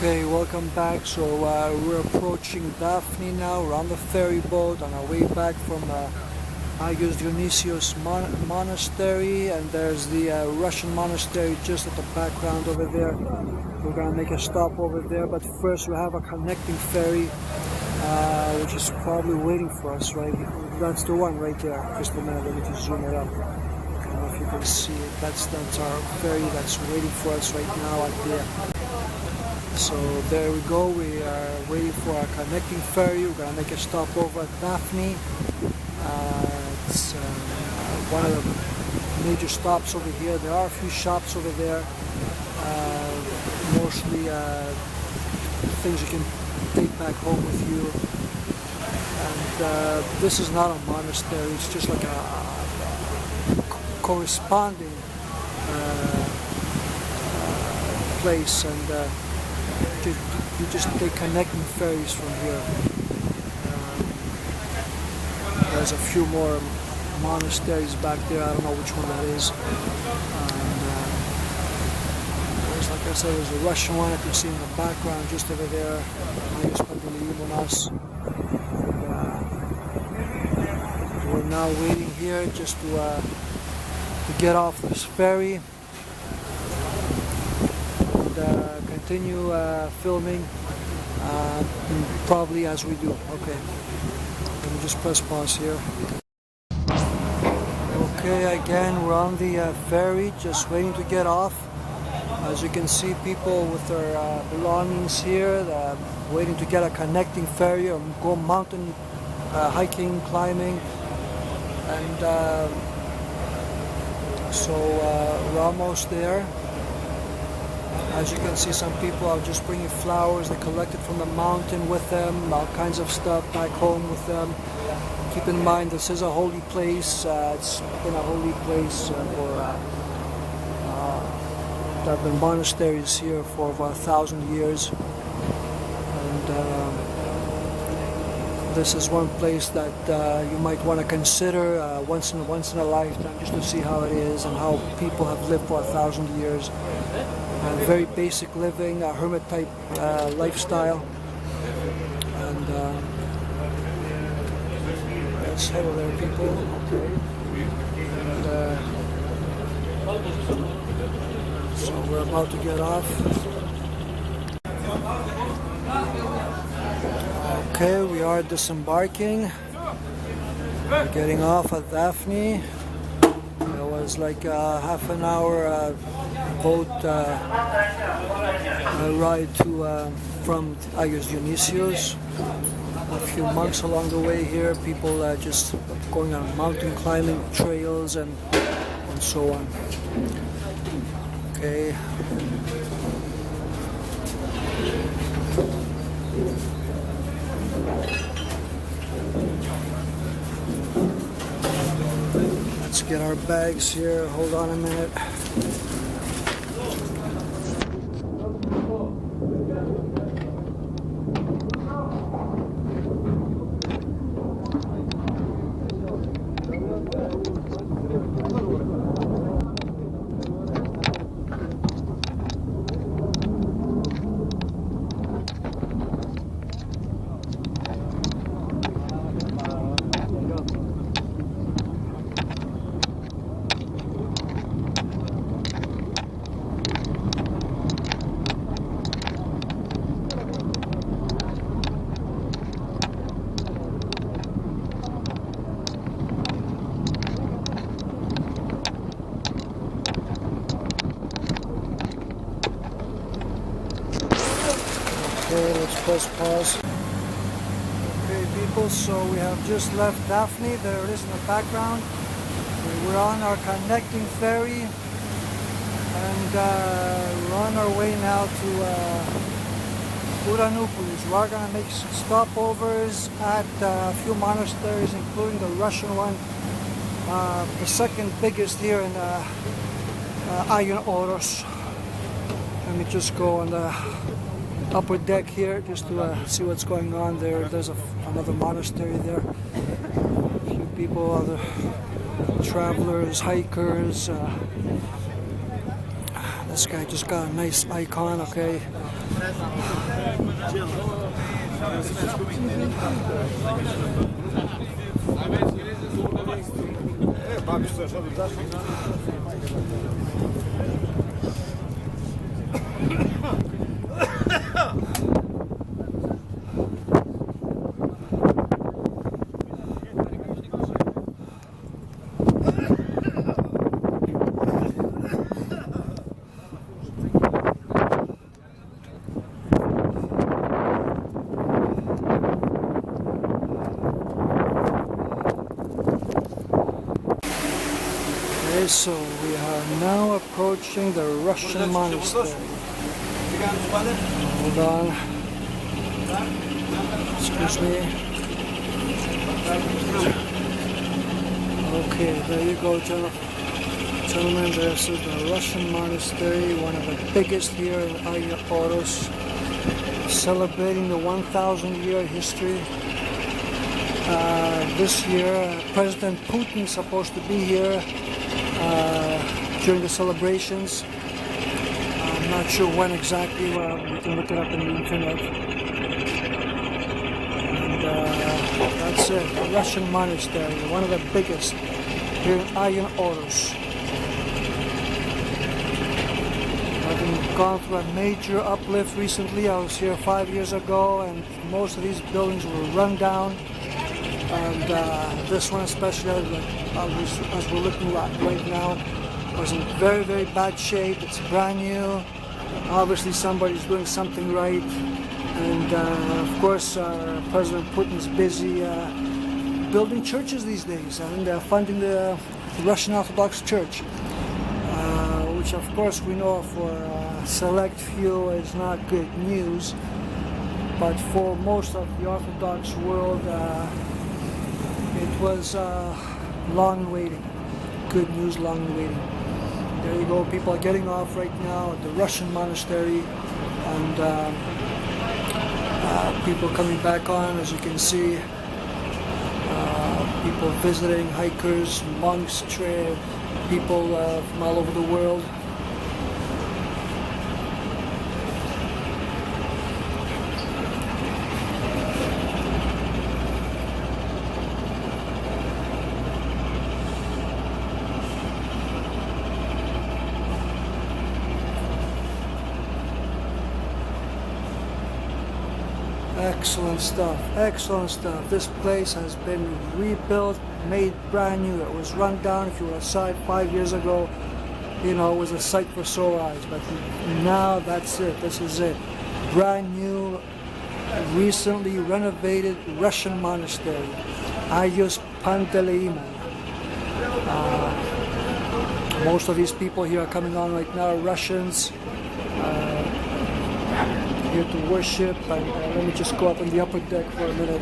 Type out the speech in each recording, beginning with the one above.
Okay, welcome back. So we're approaching Daphne now. We're on the ferry boat on our way back from Agios Monastery, and there's the Russian Monastery just at the background over there. We're gonna make a stop over there, but first we have a connecting ferry, which is probably waiting for us, right? That's the one right there. Just a minute, let me just zoom it up. I don't know if you can see it. That's our ferry that's waiting for us right now at the. So there we go. We are waiting for our connecting ferry. We're gonna make a stop over at Daphne. It's one of the major stops over here. There are a few shops over there, mostly things you can take back home with you. And this is not a monastery, it's just like a corresponding place, and you just take connecting ferries from here. There's a few more monasteries back there. I don't know which one that is. There's, like I said, there's a Russian one that you see in the background just over there. Agios Panteleimon. We're now waiting here just to get off this ferry and continue filming probably as we do. Okay. Let me just press pause here. Okay, again, we're on the ferry, just waiting to get off. As you can see, people with their belongings here, waiting to get a connecting ferry or go mountain hiking, climbing. And so we're almost there. As you can see, some people are just bringing flowers they collected from the mountain with them, all kinds of stuff back home with them. Keep in mind, this is a holy place. It's been a holy place there have been monasteries here for over 1,000 years. And this is one place that you might want to consider once in a lifetime, just to see how it is and how people have lived for 1,000 years. Very basic living, a hermit type lifestyle. And let's hello there, people. Okay. And, so we're about to get off. Okay, we are disembarking. We're getting off at Daphne. It was like a half an hour boat ride to from Agios Oros. A few monks along the way here, people just going on mountain climbing trails and so on. Okay. Let's get our bags here. Hold on a minute. Okay, let's press pause. Okay, people, so we have just left Daphne. There it is in the background. We're on our connecting ferry, and we're on our way now to Ouranoupoli. We're going to make stopovers at a few monasteries, including the Russian one, the second biggest here in Agion Oros. Let me just go on the upper deck here just to see what's going on there. There's another monastery there. A few people, other travelers, hikers. The This guy just got a nice icon, okay. So we are now approaching the Russian Monastery. Hold on. Excuse me. Okay, there you go, gentlemen. This is the Russian Monastery, one of the biggest here in Agion Oros, celebrating the 1,000-year history. This year, President Putin is supposed to be here during the celebrations. I'm not sure when exactly, we can look it up in the internet. And that's it, the Russian Monastery, one of the biggest here in Agion Oros. I've gone through a major uplift recently. I was here 5 years ago and most of these buildings were run down. And this one especially, as we're looking at right now, was in very, very bad shape. It's brand new. Obviously somebody's doing something right. And of course President Putin's busy building churches these days and funding the Russian Orthodox Church, which of course we know for a select few is not good news, but for most of the Orthodox world it was long waiting. Good news, long waiting. There you go, people are getting off right now at the Russian Monastery, and people coming back on, as you can see. People visiting, hikers, monks, people from all over the world. Excellent stuff, excellent stuff. This place has been rebuilt, made brand new. It was run down, if you were aside 5 years ago, you know, it was a sight for sore eyes. But now that's it, this is it. Brand new, recently renovated Russian monastery, Agios Panteleimon. Most of these people here are coming on right now, Russians. Here to worship, and let me just go up on the upper deck for a minute.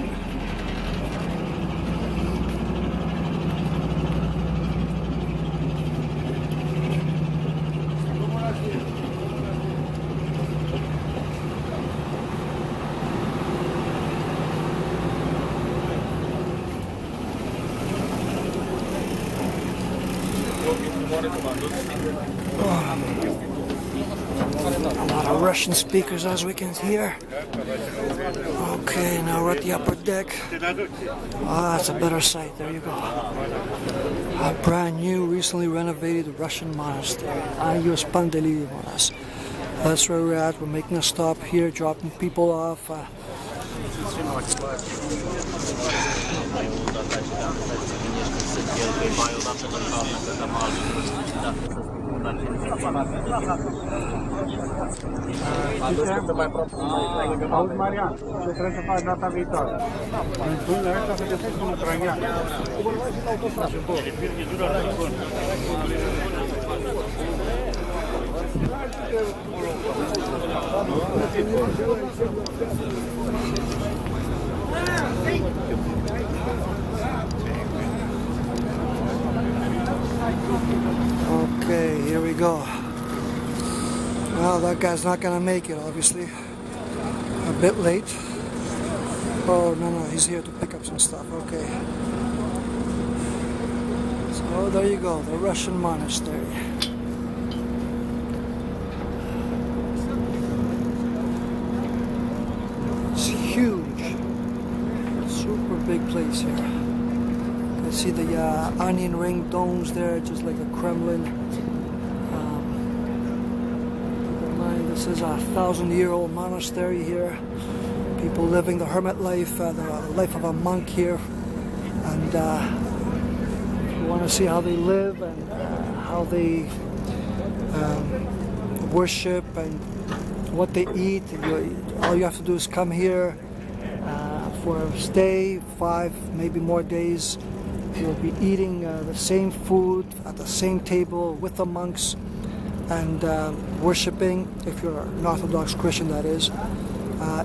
A lot of Russian speakers, as we can hear. Okay, now we're at the upper deck. Ah, that's a better sight. There you go. A brand new, recently renovated Russian monastery, Agios Panteleimon. That's where we're at. We're making a stop here, dropping people off. Okay, here we go. Well, that guy's not gonna make it, obviously. A bit late. Oh, no, he's here to pick up some stuff. Okay. So there you go, the Russian monastery. huge, super big place here. You can see the onion ring domes there, just like the Kremlin. Keep in mind, this is a 1,000-year-old monastery here. People living the hermit life, the life of a monk here. And if you want to see how they live and how they worship and what they eat, all you have to do is come here for a stay, 5 maybe more days. You'll be eating the same food at the same table with the monks and worshiping, if you're an Orthodox Christian that is,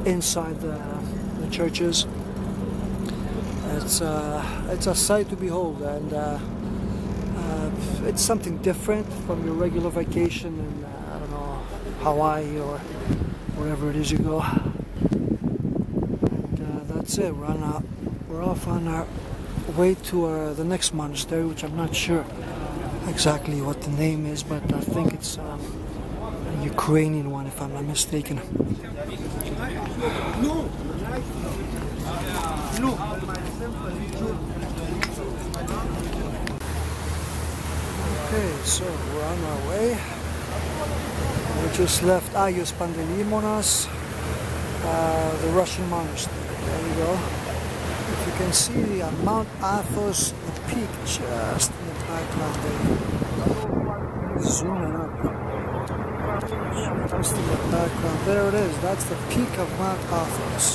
inside the churches. It's a sight to behold, and it's something different from your regular vacation in I don't know, Hawaii or wherever it is you go. And that's it. We're off on our way to the next monastery, which I'm not sure exactly what the name is, but I think it's a Ukrainian one, if I'm not mistaken. Okay, so we're on our way. We just left Agios Panteleimon, the Russian monastery. There you go. If you can see Mount Athos, the peak just in the background there. Zoom it up. Just in the background. There it is. That's the peak of Mount Athos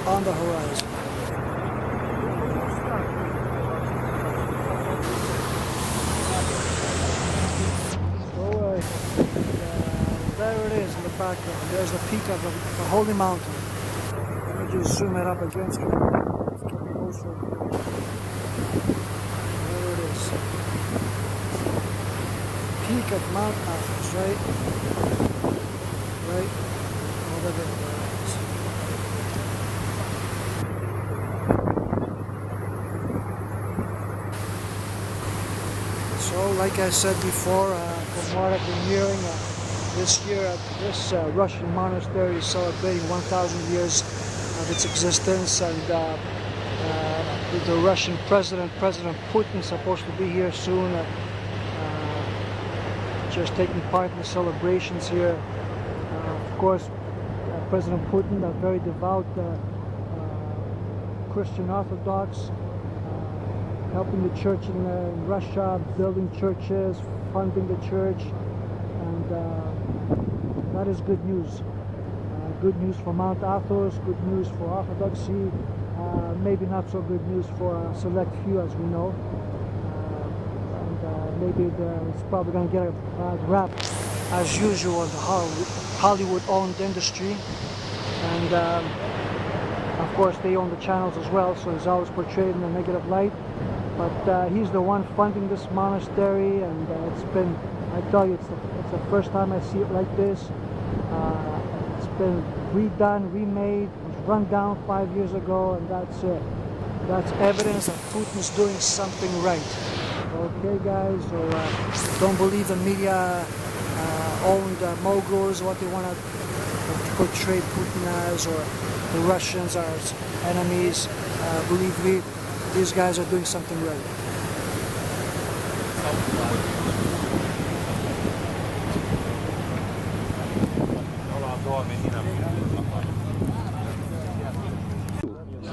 on the horizon. There it is in the background. There's the peak of the holy mountain. Let me just zoom it up again so it's getting closer. There it is. Peak of Mount Athos, right? Right over there. There it is. So, like I said before, from what I've been hearing, this year, this Russian monastery is celebrating 1,000 years of its existence, and the Russian President Putin, is supposed to be here soon, just taking part in the celebrations here. Of course, President Putin, a very devout Christian Orthodox, helping the church in Russia, building churches, funding the church, and that is good news. Good news for Mount Athos, good news for Orthodoxy, maybe not so good news for a select few, as we know. And maybe it's probably going to get a bad rap, as usual, in the Hollywood-owned industry. And of course, they own the channels as well, so he's always portrayed in a negative light. But he's the one funding this monastery, and it's been, I tell you, it's the first time I see it like this. It's been redone, remade, it was run down 5 years ago, and that's it. That's evidence that Putin's doing something right. Okay, guys, so don't believe the media-owned moguls, what they want to portray Putin as, or the Russians as enemies. Believe me, these guys are doing something right.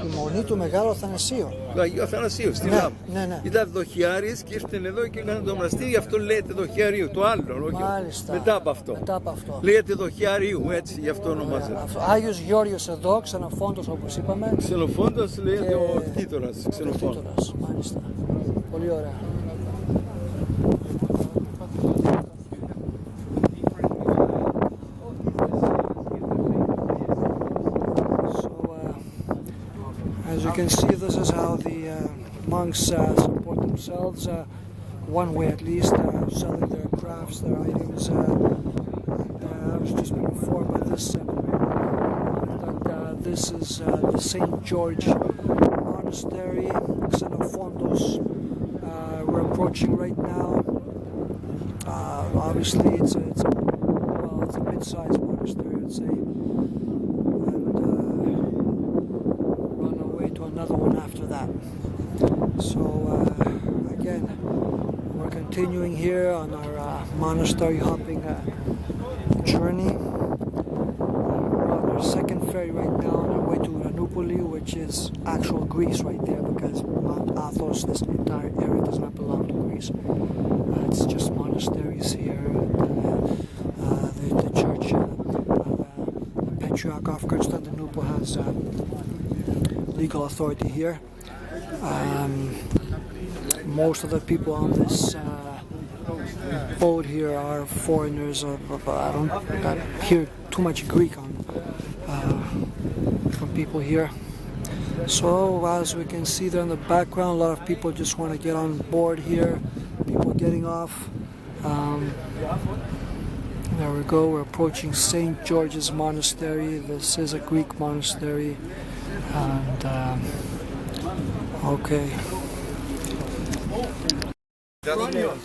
Η μονή του Μεγάλου Αθανασίου. Του Αγίου Αθανασίου, στη Λάμπη. Ήταν δοχιάρης και ήρθαν εδώ και έκαναν το μοναστήρι, γι' αυτό λέγεται δοχιαρίου. Το άλλο, όχι. Μάλιστα. Μετά από αυτό. Λέγεται δοχιαρίου, έτσι, γι' αυτό ονομάζεται. Άγιος Γεώργιος εδώ, ξενοφόντος όπως είπαμε. Ξενοφόντος λέγεται ο κτήτορας. Κτήτορας, μάλιστα. Πολύ ωραία. As you can see, this is how the monks support themselves, one way at least, selling their crafts, their items. I was just being informed by this that this is the St George Monastery, Xenofondos. We're approaching right now. Obviously, it's a mid-sized monastery, I'd say. that. So again, we're continuing here on our monastery hopping journey. We're on our second ferry right now on our way to Ouranoupoli, which is actual Greece right there, because Mount Athos, this entire area, does not belong to Greece. It's just monasteries here. The church, the Patriarch of Constantinople has legal authority here. Most of the people on this boat here are foreigners. I don't hear too much Greek from people here. So as we can see there in the background, a lot of people just want to get on board here. People getting off. There we go, we're approaching St George's Monastery. This is a Greek monastery. And okay.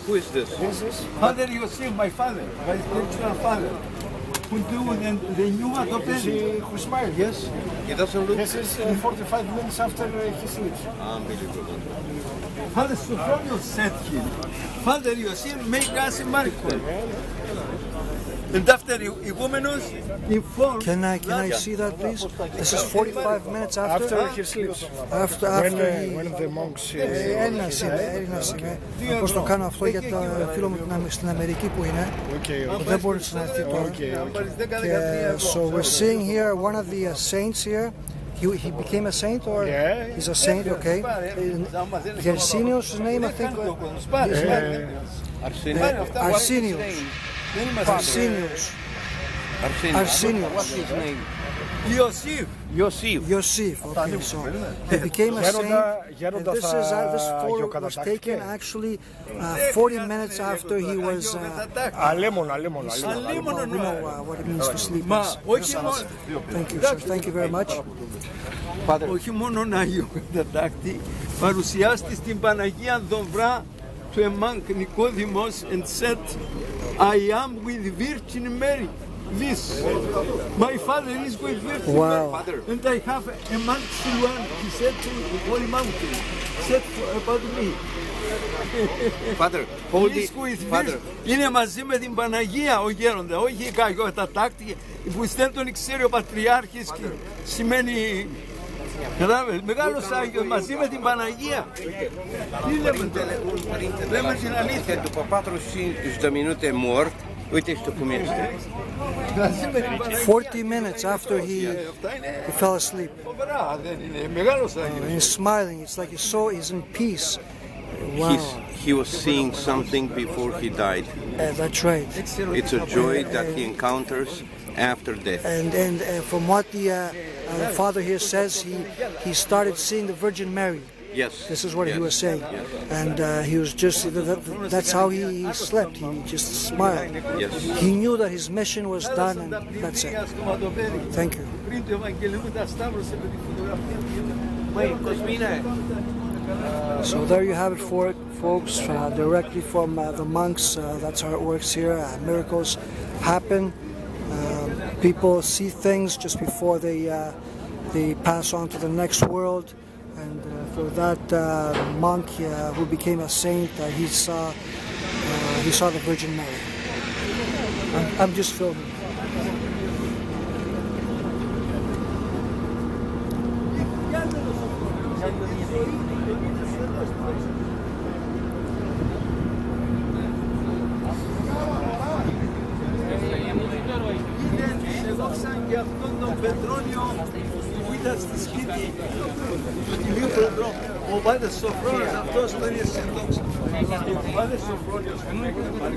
Who is this? This is Father Yosef, my father, my spiritual father. Who do the new he who smiled. Yes. He doesn't look. This is 45 minutes after he sleeps. Unbelievable. Father Sophronios said him. Father Yosef, make us a miracle. And after Igoumenos informed. Can I see that, please? This is 45 minutes after He sleeps. After When the monks. Έλληνας είμαι. Πώς το κάνω αυτό για το φίλο μου στην Αμερική που είναι. Δεν μπορείς να έρθει τώρα. So we're seeing here one of the saints here. He became a saint, or he's a saint, okay. Yersinios' name, I think. Arsenios. Arsenios. What's his name? Yosef. Okay, so he became a saint. And this photo was taken actually 40 minutes after he was. Αλέμον. We know what it means to sleep. Thank you, sir. Thank you very much. Όχι μόνο Άγιο Κατατάκτη, παρουσιάστη στην Παναγία Δομβρά to a monk Nicodemus and said, I am with Virgin Mary. This, my father is with Virgin Wow. Mary. And I have a monk's one, he said to the Holy Mountain, said about me. Father, hold it. Father. Είναι μαζί με την Παναγία ο γέροντα, όχι Άγιο Κατατάκτη, που δεν τον ξέρει ο Πατριάρχης και σημαίνει. Κατάλαβες, μεγάλος Άγιος μαζί με την Παναγία. Τι λέμε τώρα, λέμε την αλήθεια. După 45 de minute mort, uite și tu cum este. 40 minutes after he fell asleep. Φοβερά, δεν είναι μεγάλος Άγιος. He's smiling. It's like he's in peace. Wow. He was seeing something before he died. That's right. It's a joy that he encounters after death. And from what the father here says, he started seeing the Virgin Mary. Yes. This is what he was saying. And he was just, that's how he slept. He just smiled. Yes. He knew that his mission was done, and that's it. Thank you. Πριν του Ευαγγελίου τα σταύρωσε με τη φωτογραφία. So there you have it for it, folks, directly from the monks. That's how it works here. Miracles happen. People see things just before they pass on to the next world. And for that monk who became a saint, he saw the Virgin Mary. I'm just filming. Και αυτόν τον Πετρόνιο που ήταν στη σπίτι του Τιμίου Πετρό, ο Πάδες Σοφρόνιος, αυτός τον είναι συνδόξα. Ο Πάδες Σοφρόνιος που έκανε πάλι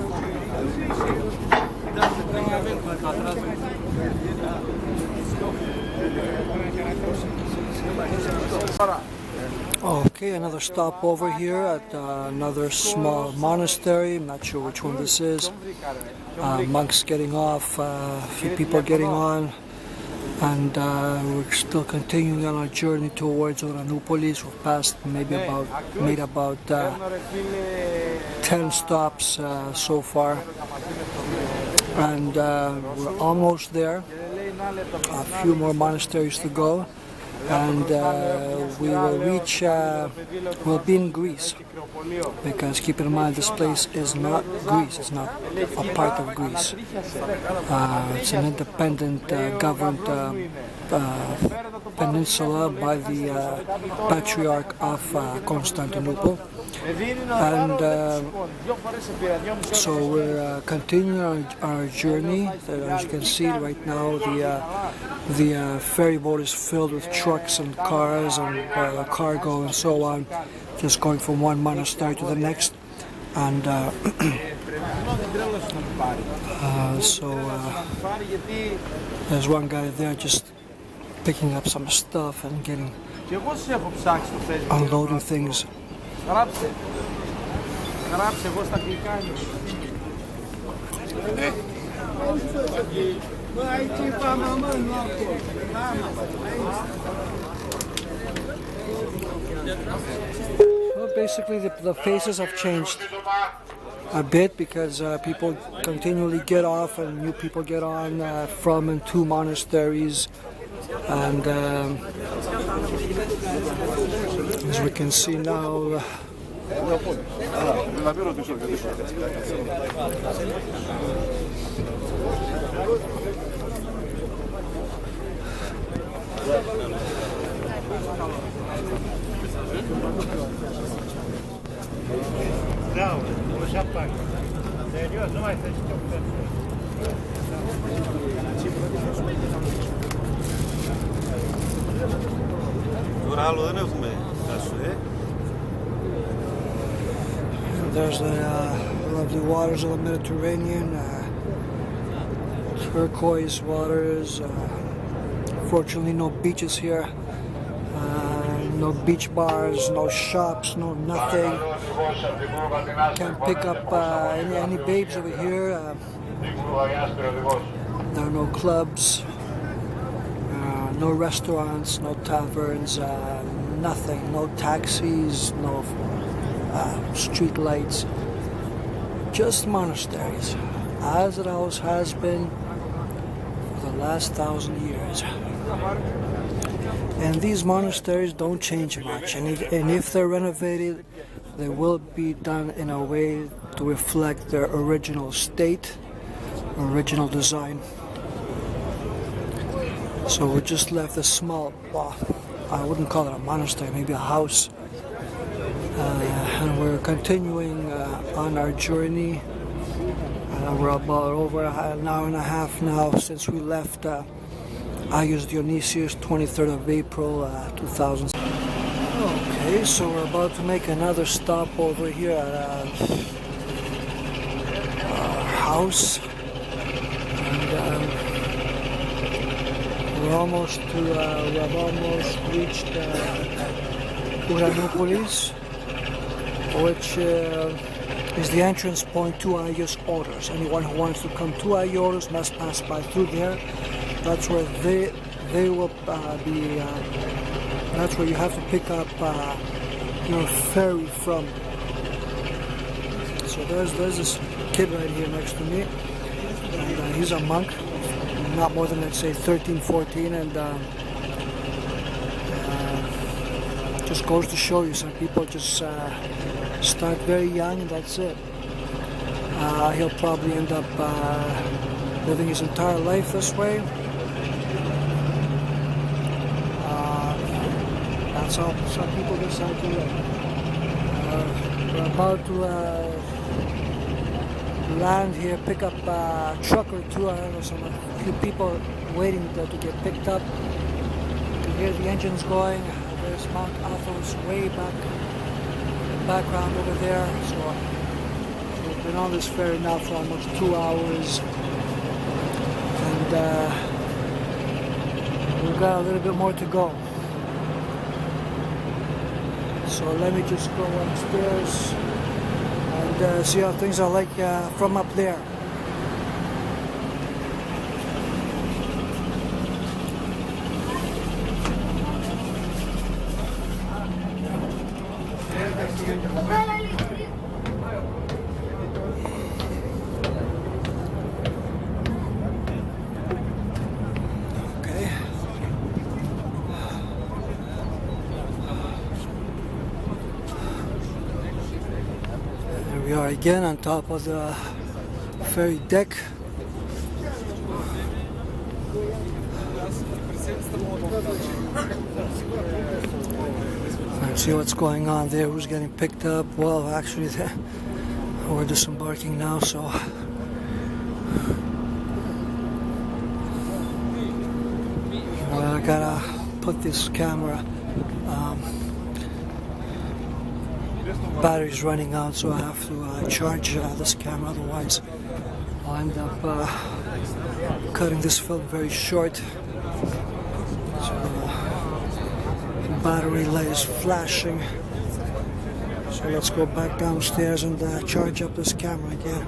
Okay, another stop over here at another small monastery. I'm not sure which one this is. Monks getting off, a few people getting on, and we're still continuing on our journey towards Ouranoupolis. We've passed made about 10 stops so far, and we're almost there. A few more monasteries to go. and we will reach, we'll be in Greece, because keep in mind this place is not Greece, it's not a part of Greece. It's an independent governed peninsula by the Patriarch of Constantinople. And so we're continuing our journey. As you can see right now, the ferry boat is filled with trucks and cars and cargo and so on, just going from one monastery to the next. And there's one guy there just picking up some stuff and unloading things. Well, basically the faces have changed a bit because people continually get off and new people get on from and to monasteries. And as we can see now, there's the lovely waters of the Mediterranean, turquoise waters. Fortunately, no beaches here, no beach bars, no shops, no nothing. Can't pick up any babes over here. There are no clubs, no restaurants, no taverns, nothing, no taxis, no street lights, just monasteries, as it always has been for the last 1,000 years. And these monasteries don't change much, and if they're renovated, they will be done in a way to reflect their original state, original design. So we just left a small, well, I wouldn't call it a monastery, maybe a house. And we're continuing on our journey. We're about over an hour and a half now since we left Agios Dionysius, 23rd of April, 2000. Okay, so we're about to make another stop over here at our house. And we've almost reached Ouranoupolis, which is the entrance point to Agios Oros. Anyone who wants to come to Agios Oros must pass by through there. That's where they will be. That's where you have to pick up your ferry from. So there's this kid right here next to me, and he's a monk, not more than, let's say, 13, 14, and just goes to show you, some people just start very young and that's it. He'll probably end up living his entire life this way. That's how some people decide to live. We're about to land here, pick up a truck or two. I don't know, a few people waiting to get picked up. You can hear the engines going. There's Mount Athos way back in the background over there. So we've been on this ferry now for almost 2 hours, and we've got a little bit more to go. So let me just go upstairs and see how things are like from up there. again on top of the ferry deck. Let's see what's going on there, who's getting picked up. Well, actually we're disembarking now, so well, I gotta put this camera, battery's running out, so I have to charge this camera, otherwise I'll end up cutting this film very short. So the battery light is flashing, so let's go back downstairs and charge up this camera again.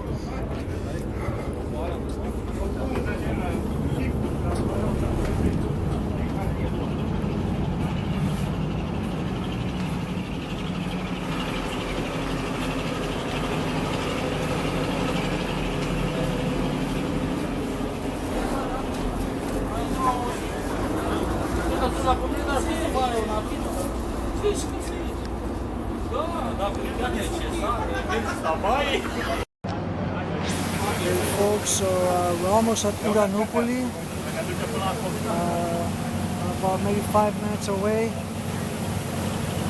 Okay, folks, so we're almost at Ouranoupoli, about maybe 5 minutes away.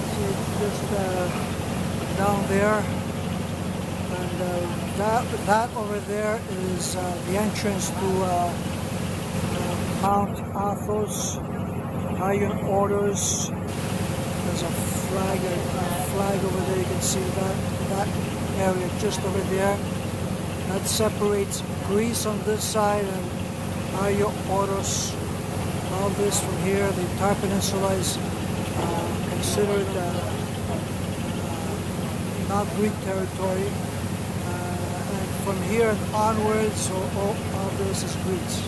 So just down there, and that over there is the entrance to Mount Athos, Agion Oros. There's a flag over there. You can see that area just over there. That separates Greece on this side and Agion Oros. All this from here, the entire peninsula is considered not Greek territory. And from here and onwards, all this is Greece.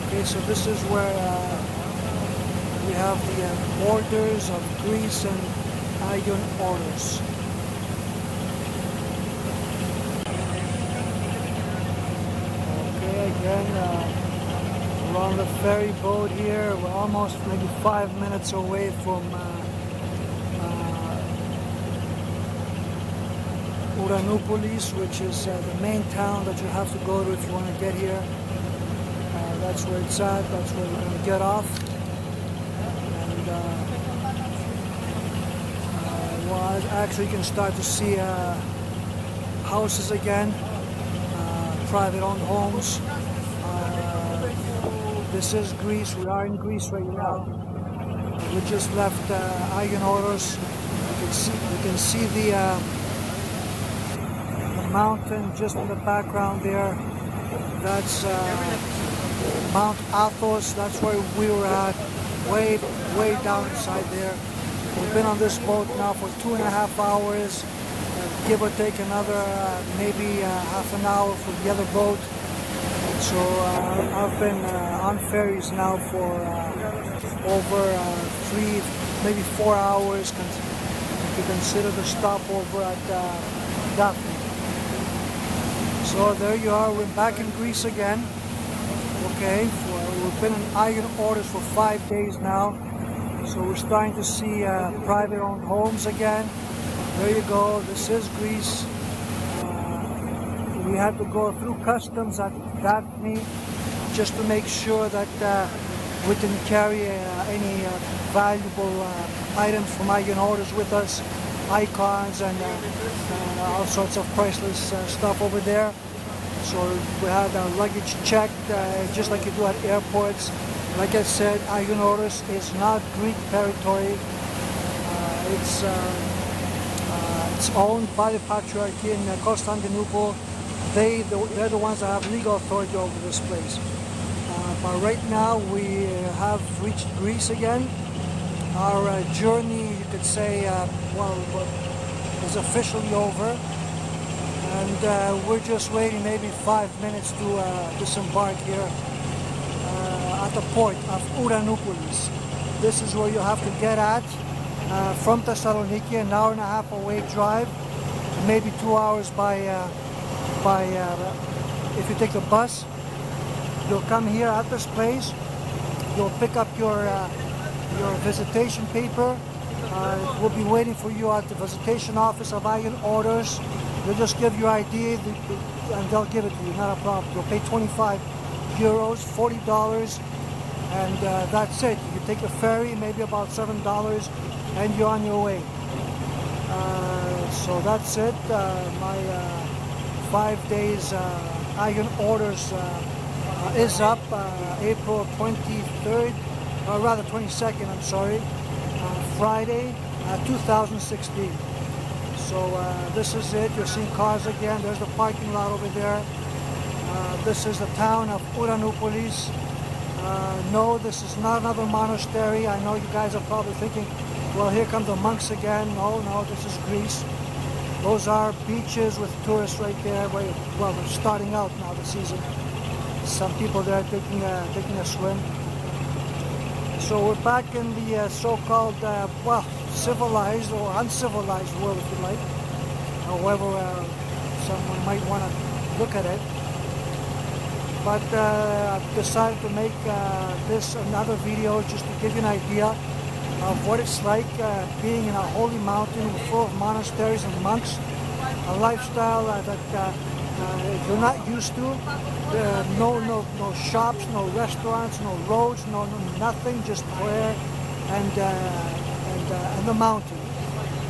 Okay, so this is where we have the borders of Greece and Agion Oros. Okay, again, we're on the ferry boat here. We're almost maybe 5 minutes away from Ouranoupolis, which is the main town that you have to go to if you want to get here. That's where it's at. That's where we're going to get off. Well, actually you can start to see houses again, private owned homes. This is Greece. We are in Greece right now. We just left Agion Oros. You can see the mountain just in the background there. That's Mount Athos. That's where we were at, way down inside there. We've been on this boat now for 2.5 hours, give or take another maybe half an hour for the other boat. So I've been on ferries now for over 3, maybe 4 hours, if you consider the stopover at Daphne. So there you are, we're back in Greece again. Okay, we've been in Agion Oros for 5 days now. So we're starting to see private owned homes again. There you go, this is Greece. We had to go through customs at Daphne just to make sure that we didn't carry any valuable items from Agion Oros with us, icons and all sorts of priceless stuff over there. So we had our luggage checked just like you do at airports. Like I said, Agion Oros is not Greek territory. It's owned by the Patriarchy in Constantinople. They're the ones that have legal authority over this place. But right now we have reached Greece again. Our journey, you could say, is officially over. And we're just waiting maybe 5 minutes to disembark here at the port of Ouranoupolis. This is where you have to get at from Thessaloniki, an hour and a half away drive, maybe 2 hours if you take the bus. You'll come here at this place, you'll pick up your visitation paper, We'll be waiting for you at the visitation office of Agion Oros. They'll just give your ID and they'll give it to you, not a problem. You'll pay 25 euros, $40, and that's it. You can take a ferry, maybe about $7, and you're on your way. So that's it. My 5 days Agion Oros is up April 23rd, or rather 22nd, I'm sorry, Friday, 2016. So this is it. You're seeing cars again. There's the parking lot over there. This is the town of Ouranoupolis. No, this is not another monastery. I know you guys are probably thinking, well, here come the monks again. No, this is Greece. Those are beaches with tourists right there. Well, they're starting out now, the season. Some people there taking a swim. So we're back in the so-called, civilized or uncivilized world, if you like. However, someone might want to look at it. But I've decided to make this another video just to give you an idea of what it's like being in a holy mountain full of monasteries and monks, a lifestyle that you're not used to. No shops, no restaurants, no roads, no nothing, just prayer and the mountain.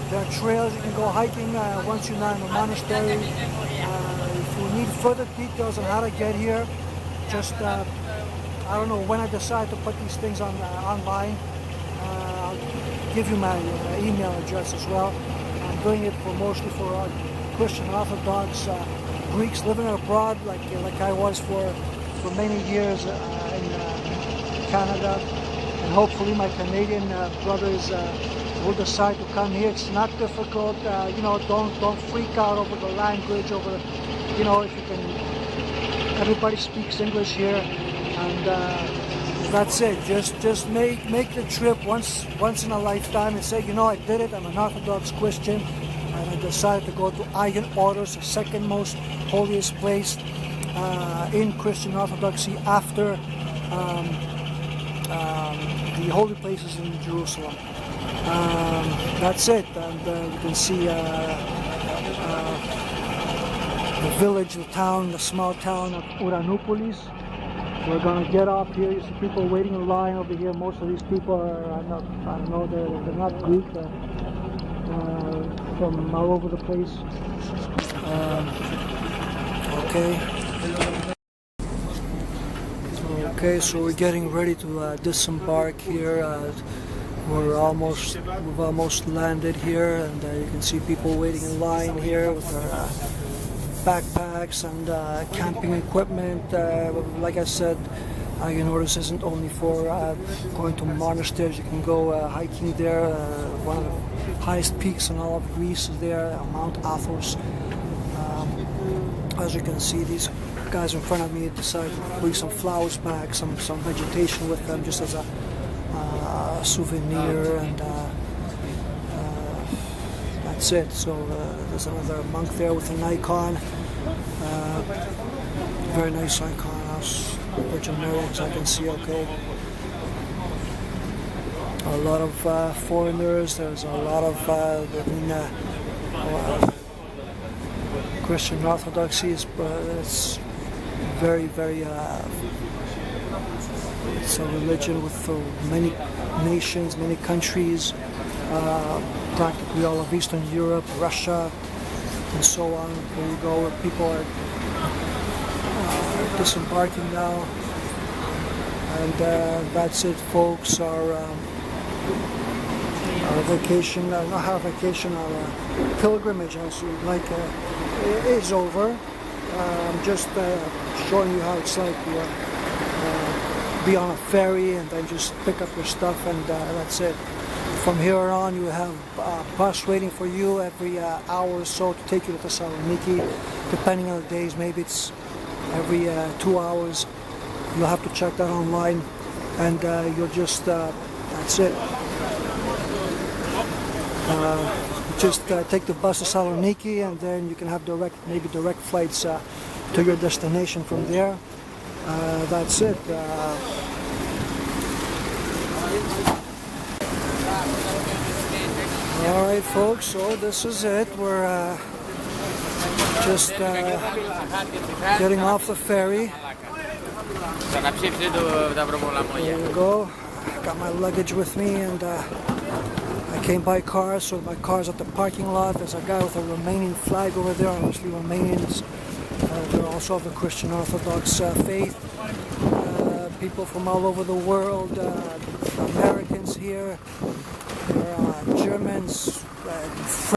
There are trails you can go hiking once you're not in the monastery. If you need further details on how to get here, just I don't know when I decide to put these things on online. I'll give you my email address as well. I'm doing it mostly for Christian Orthodox Greeks living abroad, like I was for many years in Canada, and hopefully my Canadian brothers will decide to come here. It's not difficult, don't freak out over the language, if you can. Everybody speaks English here, and that's it. Just make the trip once in a lifetime and say, I did it. I'm an Orthodox Christian, and I decided to go to Agion Oros, the second most holiest place in Christian Orthodoxy after the holy places in Jerusalem. That's it, and you can see the village, the town, the small town of Ouranoupolis. We're gonna get up here. You see people waiting in line over here. Most of these people are they're not Greek. From all over the place. Okay, so we're getting ready to disembark here. We've almost landed here, and you can see people waiting in line here with their backpacks and camping equipment. Like I said, Agion Oros isn't only for going to monasteries. You can go hiking there. One of the highest peaks in all of Greece is there, Mount Athos. As you can see, these guys in front of me decided to bring some flowers back, some vegetation with them, just as a souvenir, and that's it. So there's another monk there with an icon, very nice icon, Virgin Mary, as I can see. Okay, a lot of foreigners. There's a lot of Christian Orthodoxy it's very, it's a religion with many nations, many countries, practically all of Eastern Europe, Russia, and so on. There you go. People are disembarking now, and that's it, folks. Our vacation, not our vacation, our pilgrimage, as you like, is over. I'm just showing you how it's like to be on a ferry and then just pick up your stuff, and that's it. From here on, you have a bus waiting for you every hour or so to take you to Thessaloniki, depending on the days. Maybe it's every 2 hours. You'll have to check that online, and you'll just, that's it. Just take the bus to Thessaloniki, and then you can have direct flights to your destination from there. That's it. Alright folks, so this is it. We're just getting off the ferry. There we go. Got my luggage with me, and I came by car, so my car's at the parking lot. There's a guy with a Romanian flag over there, obviously Romanians. They're also of the Christian Orthodox faith. People from all over the world, Americans here, there are Germans,